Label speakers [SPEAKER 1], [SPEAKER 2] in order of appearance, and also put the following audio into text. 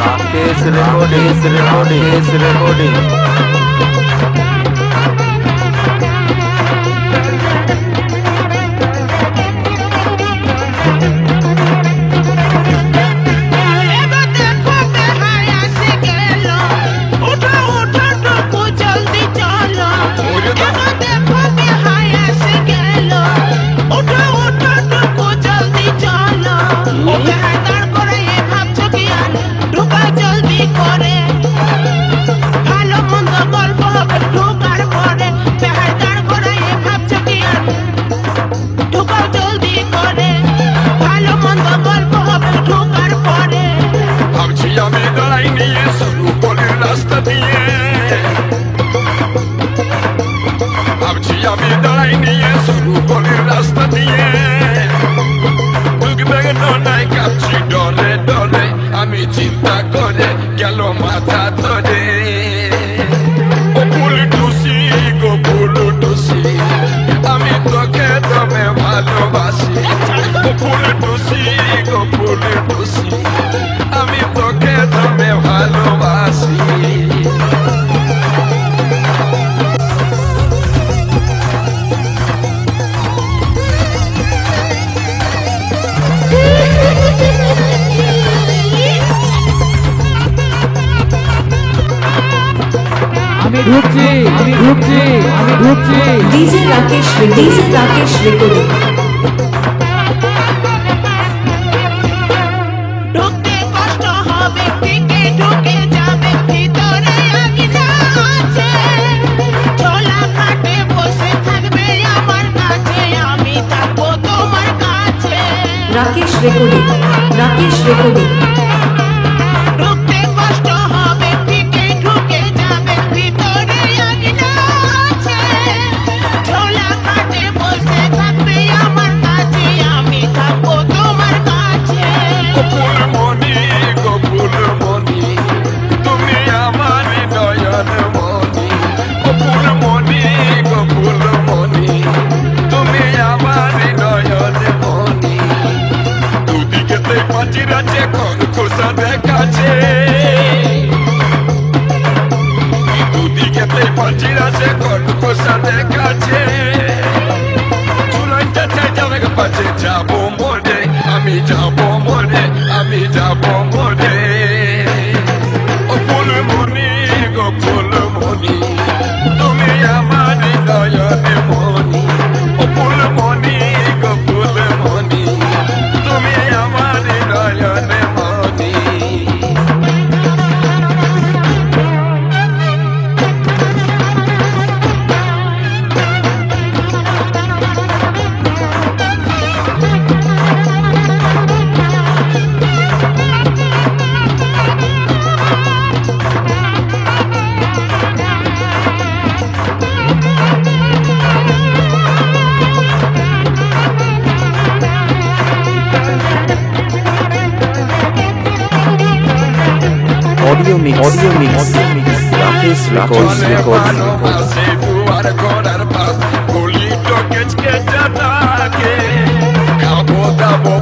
[SPEAKER 1] Rakesh recording
[SPEAKER 2] আমি দাঁড়াই নিয়ে শুরু করি রাস্তা দিয়ে ঢুকবে নাই কাঁপছি ডরে ডরে আমি চিন্তা করে গেল মাথা ধরে ও পুলটুসি গো পুলটুসি আমি তোকে দমে ভালোবাসি ও পুলটুসি গো পুলটুসি আমি তোকে দমে ভালোবাসি
[SPEAKER 3] আমি ঢুকছি
[SPEAKER 4] ডিজে রাকেশ রেকর্ডিং
[SPEAKER 5] ঢুকতে কষ্ট হবে থেকে ঢুকে যাবে ভিতরে আগুন আছে ছোলা কাটে বসে থাকবে আমার কাছে আমি থাকবো তোমার কাছে
[SPEAKER 4] রাকেশ রেকর্ডিং
[SPEAKER 5] ঢুকতে কষ্ট হবে থেকে ঢুকে যাবে ভিতরে আগুন আছে ছোলা কাটে বসে থাকবে আমার কাছে আমি থাকবো তোমার কাছে
[SPEAKER 2] ফুলমণি গো ফুলমণি তুমি আমার নয়ন মণি ও ফুলমণি গো ফুলমণি তুমি আমার নয়ন মণি দুদিকেতে পাঁচির আছে খোসা দেখাচ্ছে দুদিকেতে পাঁচির আছে খোসা দেখাচ্ছে চুলাইটা যাবে পাশে যাবো মরে আমি যাবো মরে আমি যাবো মরে ও ফুলমণি গো ফুলমণি তুমি আমার নয়ন মণি ও ফুলমণি গো ফুলমণি তুমি আমার নয়ন মণি
[SPEAKER 1] ऑडियो मिक्स राकेश रिकॉर्डिंग
[SPEAKER 2] পাশে দুয়ার ঘোড়ার পাশ গুলি তো কেচকে জানাকে খাবো দাবো